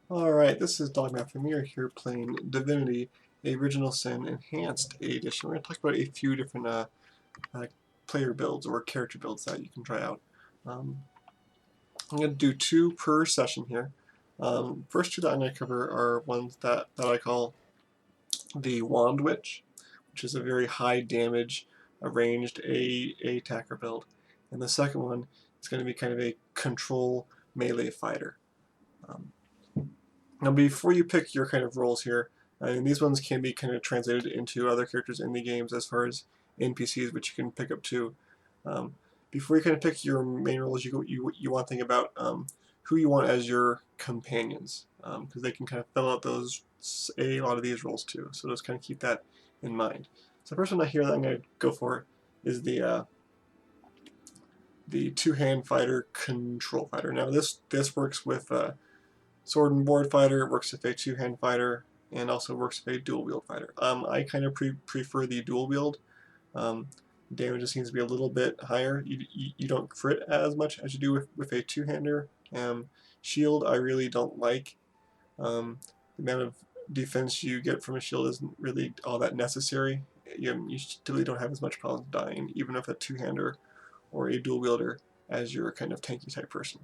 Alright, this is Dogmath Premier here playing Divinity, a Original Sin Enhanced Edition. We're going to talk about a few different player builds or character builds that you can try out. I'm going to do two per session here. First two that I'm going to cover are ones that I call the Wand Witch, which is a very high damage ranged A attacker build. And the second one is going to be kind of a control melee fighter. Um, Now, before you pick your kind of roles here, and these ones can be kind of translated into other characters in the games as far as NPCs, which you can pick up too. Um, before you kind of pick your main roles, you want to think about who you want as your companions, because they can kind of fill out a lot of these roles too. So just kind of keep that in mind. So the first one here that I'm going to go for is the two-hand fighter, control fighter. Now this works with sword and board fighter, it works with a two-hand fighter, and also works with a dual wield fighter. I kind of prefer the dual wield. Damage just seems to be a little bit higher. You don't crit as much as you do with a two-hander. Shield I really don't like. The amount of defense you get from a shield isn't really all that necessary. You typically don't have as much problems dying, even with a two-hander or a dual wielder, as your kind of tanky type person.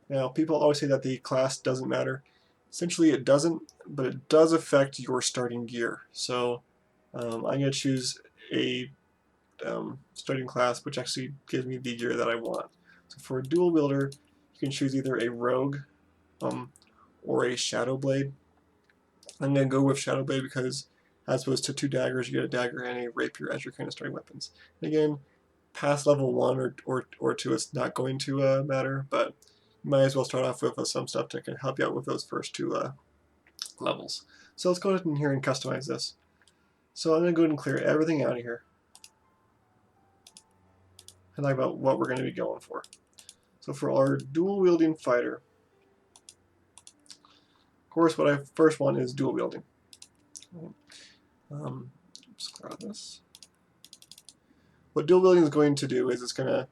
Now, people always say that the class doesn't matter. Essentially, it doesn't, but it does affect your starting gear. So I'm going to choose a starting class which actually gives me the gear that I want. So for a dual wielder, you can choose either a rogue or a shadow blade. I'm going to go with shadow blade because as opposed to two daggers, you get a dagger and a rapier as your kind of starting weapons. And again, past level 1 or 2, it's not going to matter, but you might as well start off with some stuff that can help you out with those first two levels. So let's go ahead in here and customize this. So I'm going to go ahead and clear everything out of here and talk about what we're going to be going for. So for our dual wielding fighter, of course what I first want is dual wielding. Let's clear out this. What dual wielding is going to do is it's going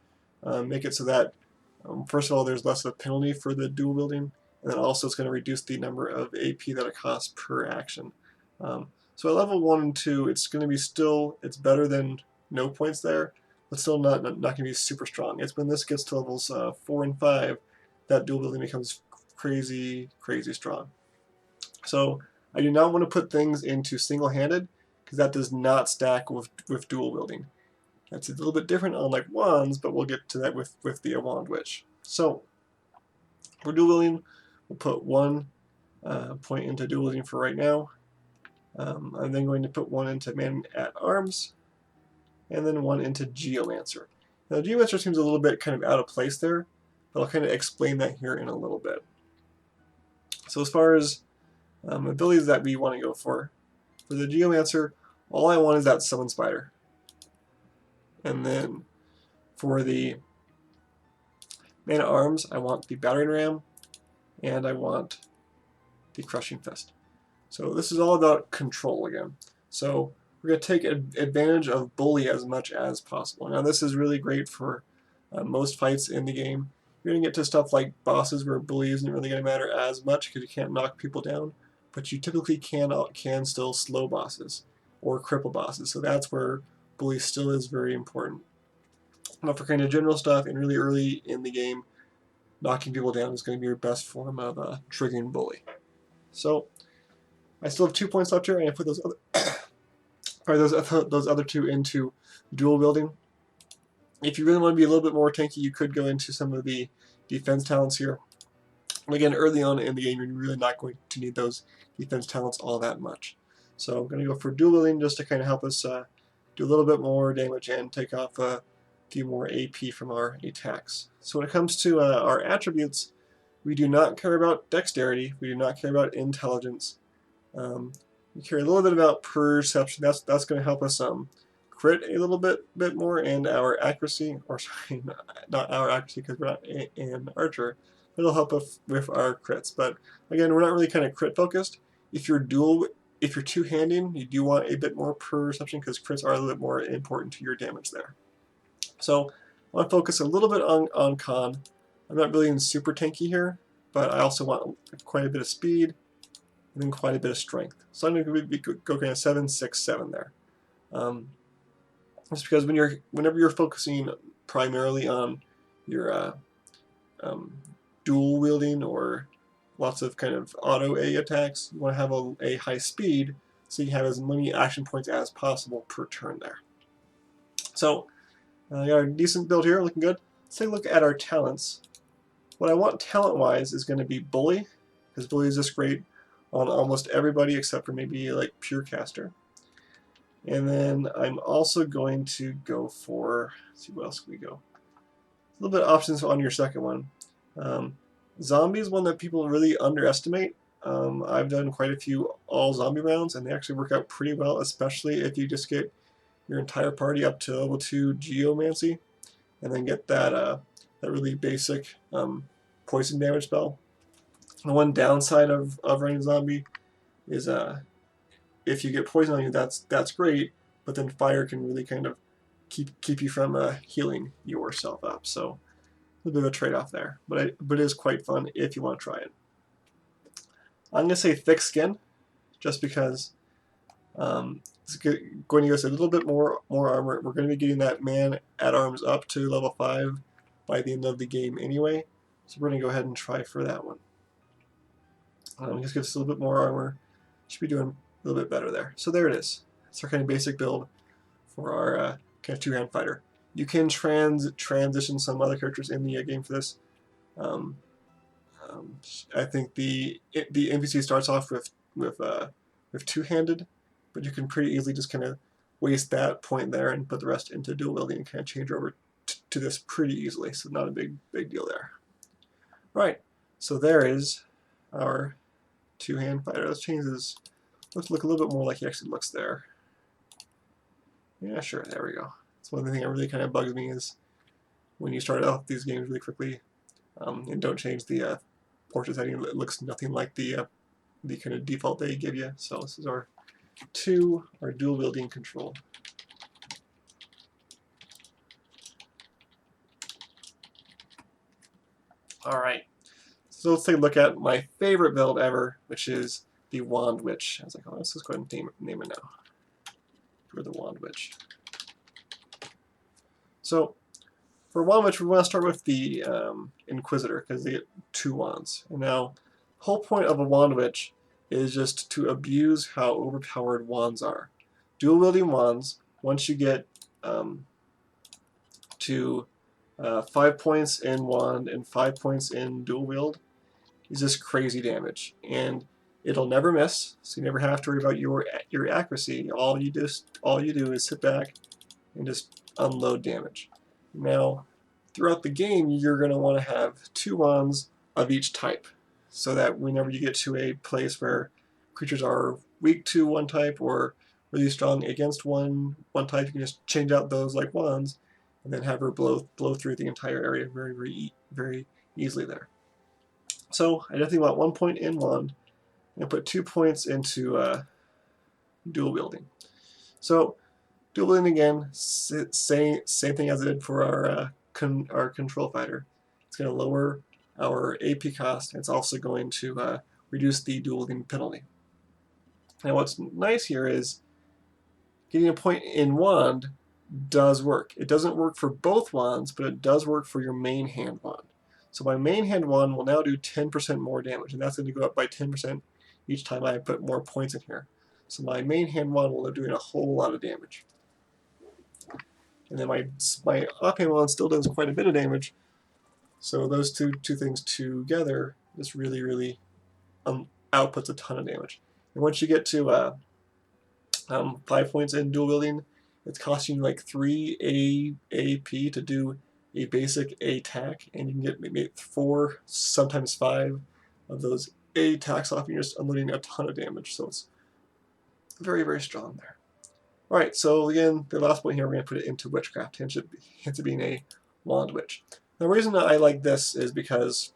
to make it so that first of all, there's less of a penalty for the dual wielding, and then also it's going to reduce the number of AP that it costs per action. So at level 1 and 2, it's going to be it's better than no points there, but still not going to be super strong. It's when this gets to levels 4 and 5 that dual wielding becomes crazy strong. So I do not want to put things into single-handed, because that does not stack with dual wielding. That's a little bit different on like wands, but we'll get to that with the wand witch. So for dual wielding, we'll put 1 point into dual wielding for right now. I'm then going to put 1 into man at arms, and then 1 into geomancer. Now geomancer seems a little bit kind of out of place there, but I'll kind of explain that here in a little bit. So as far as abilities that we want to go for the geomancer, all I want is that summon spider. And then for the man at arms, I want the battering ram, and I want the crushing fist. So this is all about control again. So we're going to take advantage of bully as much as possible. Now this is really great for most fights in the game. You're going to get to stuff like bosses where bully isn't really going to matter as much because you can't knock people down, but you typically can still slow bosses or cripple bosses. So that's where bully still is very important. But for kind of general stuff and really early in the game, knocking people down is going to be your best form of triggering bully. So I still have 2 points left here, and I put those other 2 into dual wielding. If you really want to be a little bit more tanky, you could go into some of the defense talents here. And again, early on in the game, you're really not going to need those defense talents all that much. So I'm going to go for dual wielding just to kind of help us do a little bit more damage and take off a few more AP from our attacks. So when it comes to our attributes, we do not care about dexterity, we do not care about intelligence. We care a little bit about perception. That's going to help us crit a little bit more, and our accuracy, or sorry, not our accuracy because we're not an archer. It'll help us with our crits. But again, we're not really kind of crit focused. If you're two-handing, you do want a bit more perception because crits are a little bit more important to your damage there. So I want to focus a little bit on con. I'm not really in super tanky here, but I also want quite a bit of speed and then quite a bit of strength. So I'm going to go kind of 7, 6, 7 there. Just because whenever you're focusing primarily on your dual wielding or lots of kind of auto A attacks, you want to have a high speed so you have as many action points as possible per turn there. So got a decent build here, looking good. Let's take a look at our talents. What I want talent-wise is going to be Bully, because Bully is just great on almost everybody except for maybe like Pure Caster. And then I'm also going to go for, let's see, what else can we go? A little bit of options on your second one. Zombie is one that people really underestimate. I've done quite a few all zombie rounds, and they actually work out pretty well, especially if you just get your entire party up to level 2 Geomancy, and then get that that really basic poison damage spell. The one downside of running zombie is if you get poison on you, that's great, but then fire can really kind of keep you from healing yourself up. So a little bit of a trade-off there, but it is quite fun if you want to try it. I'm gonna say thick skin, just because it's going to give us a little bit more armor. We're going to be getting that man at arms up to level 5 by the end of the game anyway, so we're going to go ahead and try for that one. Just gives us a little bit more armor. Should be doing a little bit better there. So there it is. It's our kind of basic build for our kind of two-hand fighter. You can transition some other characters in the game for this. I think the NPC starts off with two-handed, but you can pretty easily just kind of waste that point there and put the rest into dual wielding and kind of change over to this pretty easily. So not a big deal there. All right, so there is our two-hand fighter. Let's change this. Let's look a little bit more like he actually looks there. Yeah, sure. There we go. That's one of the things that really kind of bugs me is when you start off these games really quickly and don't change the portrait setting. It looks nothing like the kind of default they give you. So this is our dual wielding control. All right. So let's take a look at my favorite build ever, which is the Wand Witch. I was like, oh, let's just go ahead and name it now. For the Wand Witch. So for Wand Witch, we want to start with the Inquisitor because they get 2 wands. And now, the whole point of a Wand Witch is just to abuse how overpowered wands are. Dual wielding wands, once you get to 5 points in wand and 5 points in dual wield, is just crazy damage. And it'll never miss, so you never have to worry about your accuracy. All you do is sit back and just unload damage. Now, throughout the game, you're going to want to have 2 wands of each type, so that whenever you get to a place where creatures are weak to one type or really strong against one type, you can just change out those like wands, and then have her blow through the entire area very easily there. So I definitely want 1 point in wand, and put 2 points into dual wielding. So dual wielding again, same thing as it did for our control fighter. It's going to lower our AP cost. And it's also going to reduce the dual wielding penalty. Now what's nice here is getting a point in wand does work. It doesn't work for both wands, but it does work for your main hand wand. So my main hand wand will now do 10% more damage, and that's going to go up by 10% each time I put more points in here. So my main hand wand will be doing a whole lot of damage. And then my offhand wand still does quite a bit of damage. So those two things together just really outputs a ton of damage. And once you get to 5 points in dual wielding, it's costing you like 3 AP to do a basic A attack, and you can get maybe 4, sometimes 5 of those A attacks off, and you're just unloading a ton of damage. So it's very strong there. Alright, so again, the last point here, we're going to put it into Witchcraft, hence it being a Wand Witch. The reason that I like this is because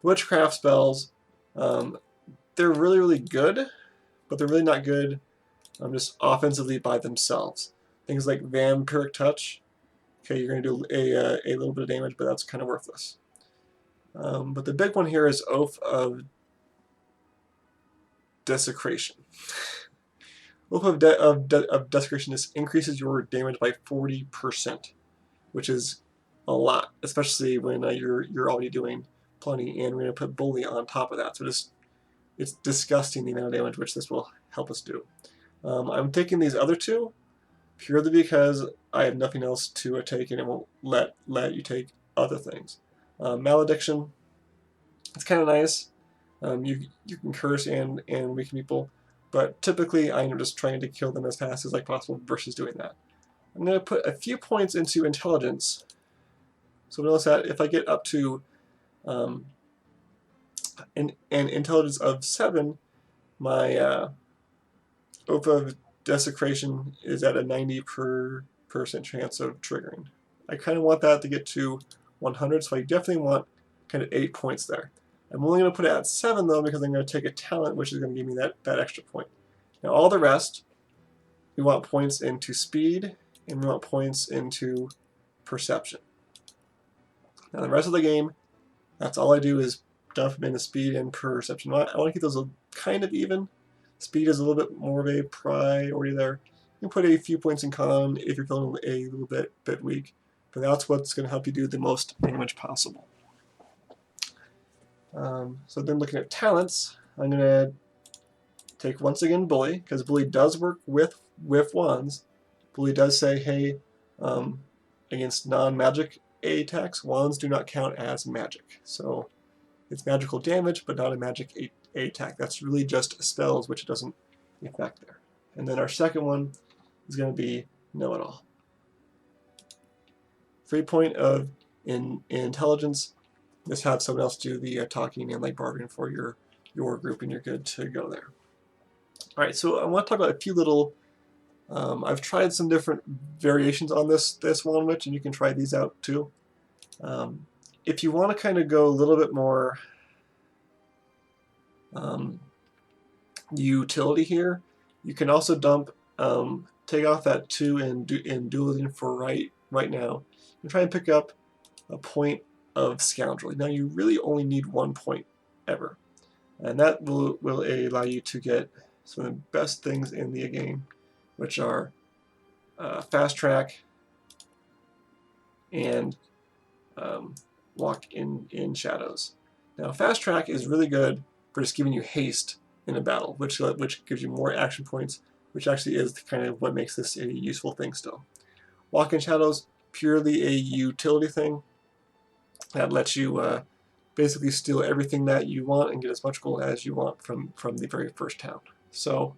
Witchcraft spells, they're really good, but they're really not good just offensively by themselves. Things like Vampiric Touch, okay, you're going to do a little bit of damage, but that's kind of worthless. But the big one here is Oath of Desecration. Oath of Desecration increases your damage by 40%, which is a lot, especially when you're already doing plenty, and we're going to put Bully on top of that. So it's disgusting the amount of damage which this will help us do. I'm taking these other two purely because I have nothing else to take, and it won't let you take other things. Malediction, it's kind of nice. You can curse and weaken people, but typically I am just trying to kill them as fast as like possible versus doing that. I'm going to put a few points into intelligence. So notice that if I get up to an intelligence of 7, my Oath of Desecration is at a 90% chance of triggering. I kind of want that to get to 100, so I definitely want kind of 8 points there. I'm only going to put it at 7 though, because I'm going to take a talent which is going to give me that extra point. Now all the rest, we want points into speed, and we want points into perception. Now the rest of the game, that's all I do is dump into speed and perception. I want to keep those kind of even. Speed is a little bit more of a priority there. You can put a few points in con if you're feeling a little bit weak, but that's what's going to help you do the most damage possible. So then looking at talents, I'm going to take once again Bully, because Bully does work with wands. Bully does say, hey, against non-magic A attacks, wands do not count as magic. So it's magical damage, but not a magic A attack. That's really just spells, which doesn't affect there. And then our second one is going to be Know-It-All. 3 point of in intelligence. Just have someone else do the talking and like bargaining for your group, and you're good to go there. All right, so I want to talk about a few little. I've tried some different variations on this wand witch, and you can try these out too. If you want to kind of go a little bit more utility here, you can also dump take off that 2 in dualism for right now, and try and pick up a point of Scoundrel. Now you really only need 1 point ever, and that will allow you to get some of the best things in the game, which are fast track and walk in shadows. Now fast track is really good for just giving you haste in a battle, which gives you more action points, which actually is kind of what makes this a useful thing still. Walk in shadows, purely a utility thing that lets you basically steal everything that you want and get as much gold as you want from the very first town. So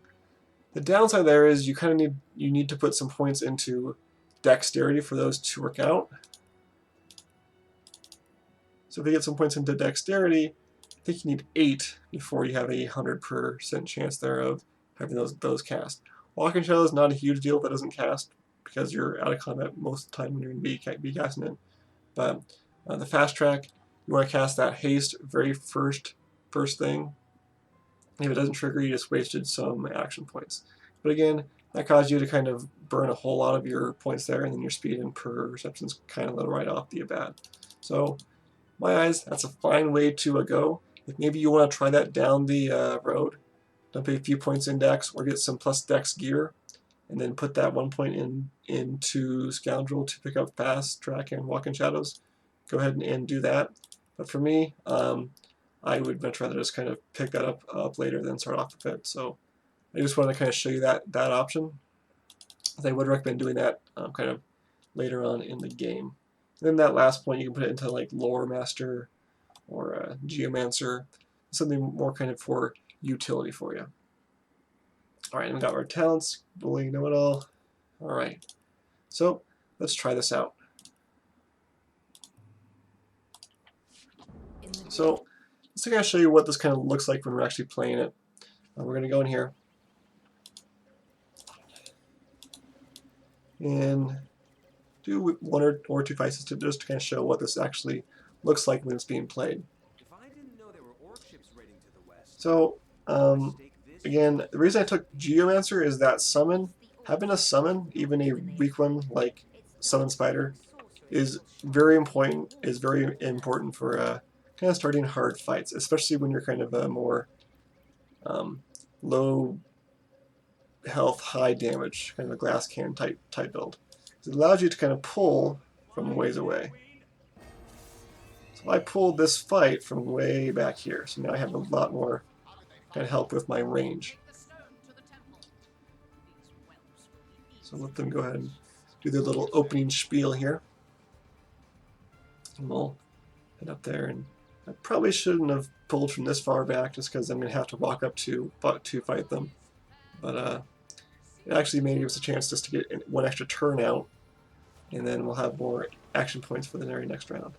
the downside there is you kind of need to put some points into dexterity for those to work out. So if you get some points into dexterity, I think you need 8 before you have a 100% chance there of having those cast. Walk in shadows is not a huge deal if that doesn't cast, because you're out of combat most of the time when you're going to be casting it. But the fast track, you want to cast that haste very first thing. If it doesn't trigger, you just wasted some action points. But again, that caused you to kind of burn a whole lot of your points there, and then your speed and perception's kind of low right off the bat. So, my eyes, that's a fine way to go. If maybe you want to try that down the road, dump a few points in dex, or get some plus dex gear, and then put that 1 point into Scoundrel to pick up fast track and walk in shadows, go ahead and do that. But for me, I would much rather just kind of pick that up later than start off with it. So I just want to kind of show you that option. I would recommend doing that kind of later on in the game. And then that last point, you can put it into like Lore Master or Geomancer, something more kind of for utility for you. All right, and we got our talents, Bully, Know-It-All. All right, so let's try this out. So let's kind of show you what this kind of looks like when we're actually playing it. We're going to go in here and do 1 or 2 fights to just kind of show what this actually looks like when it's being played. So again, the reason I took Geomancer is that summon, having a summon, even a weak one like Summon Spider, is very important for kind of starting hard fights, especially when you're kind of a more low health, high damage, kind of a glass cannon type build. It allows you to kind of pull from ways away. So I pulled this fight from way back here, so now I have a lot more kind of help with my range. So let them go ahead and do their little opening spiel here. And we'll head up there, and I probably shouldn't have pulled from this far back just because I'm going to have to walk up to fight them. But it actually may give us a chance just to get one extra turn out, and then we'll have more action points for the very next round.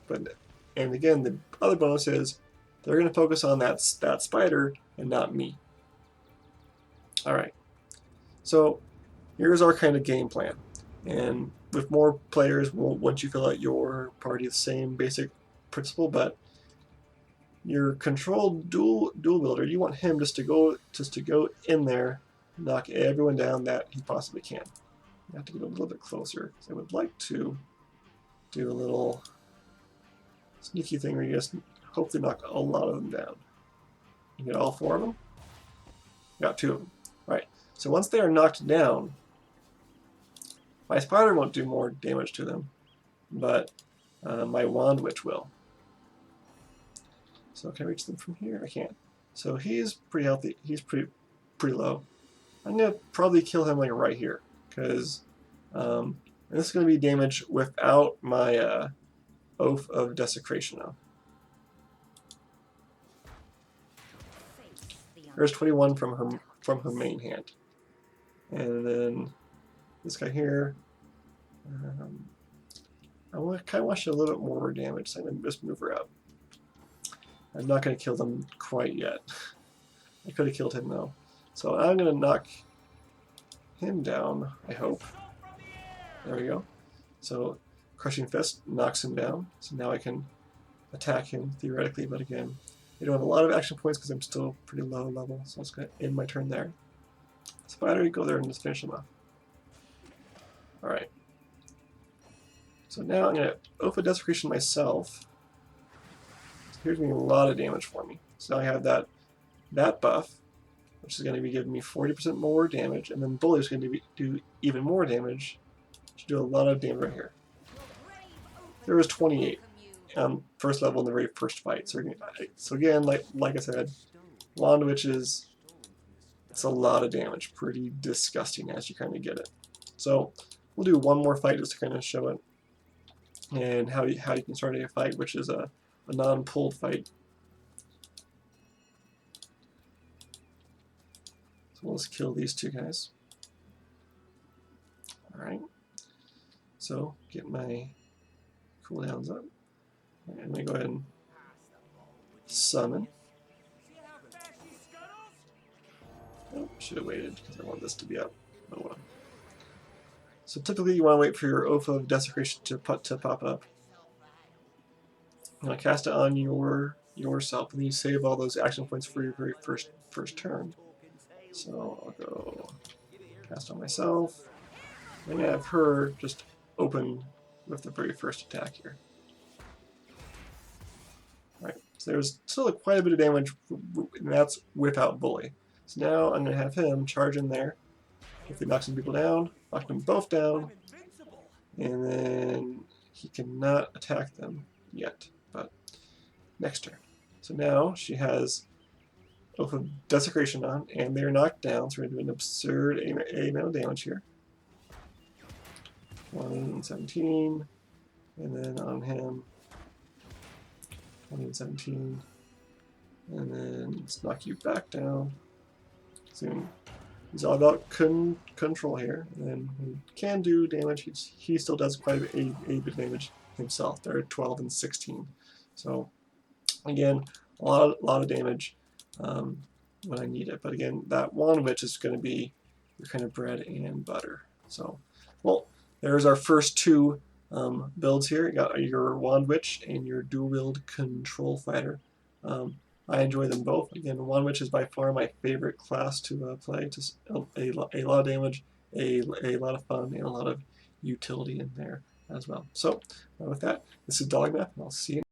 And again, the other bonus is they're going to focus on that spider and not me. Alright, so here's our kind of game plan. And with more players, once you fill out your party, the same basic principle, but your controlled dual builder, you want him just to go in there, knock everyone down that he possibly can. You have to get a little bit closer. So I would like to do a little sneaky thing where you just hopefully knock a lot of them down. You get all 4 of them? Got 2 of them. Right. So once they are knocked down, my spider won't do more damage to them, but my wand witch will. So can I reach them from here? I can't. So he's pretty healthy. He's pretty low. I'm gonna probably kill him like right here, because this is gonna be damage without my Oath of Desecration now. There's 21 from her main hand, and then this guy here. I kind of want you a little bit more damage, so I'm gonna just move her out. I'm not gonna kill them quite yet. I could have killed him though, so I'm gonna knock him down. I hope. There we go. So Crushing Fist knocks him down, so now I can attack him theoretically, but again, I don't have a lot of action points because I'm still pretty low level, so I'm just going to end my turn there. Spider, you go there and just finish him off. Alright. So now I'm going to Oath of Desecration myself. So here's going to be a lot of damage for me. So now I have that buff, which is going to be giving me 40% more damage, and then Bully is going to do even more damage. Should do a lot of damage right here. There was 28 first level in the very first fight. So again, like I said, Wand Witches, it's a lot of damage. Pretty disgusting as you kind of get it. So we'll do one more fight just to kind of show it, and how you can start a fight, which is a non-pulled fight. So let's kill these 2 guys. Alright. So get my cooldowns up. I'm going to go ahead and summon. Oh, should have waited because I want this to be up. Oh well. So typically you want to wait for your Oath of Desecration to pop up. Now cast it on yourself, and then you save all those action points for your very first turn. So I'll go cast on myself. I'm going to have her just open with the very first attack here. Right, so there's still quite a bit of damage, and that's without Bully. So now I'm going to have him charge in there. If he knocks some people down, knock them both down, and then he cannot attack them yet, but next turn. So now she has Oath of Desecration on, and they're knocked down, so we're going to do an absurd amount of damage here. 117, and then on him 20 and 17, and then let's knock you back down. Soon. He's all about control here, and then he can do damage. He still does quite a bit of damage himself. They're 12 and 16, so again, a lot of damage when I need it. But again, that Wand Witch is going to be your kind of bread and butter. So, well, there's our first 2 builds here. You got your Wand Witch and your dual wield Control Fighter. I enjoy them both. Again, Wand Witch is by far my favorite class to play. Just a lot of damage, a lot of fun, and a lot of utility in there as well. So with that, this is Dogmath, and I'll see you.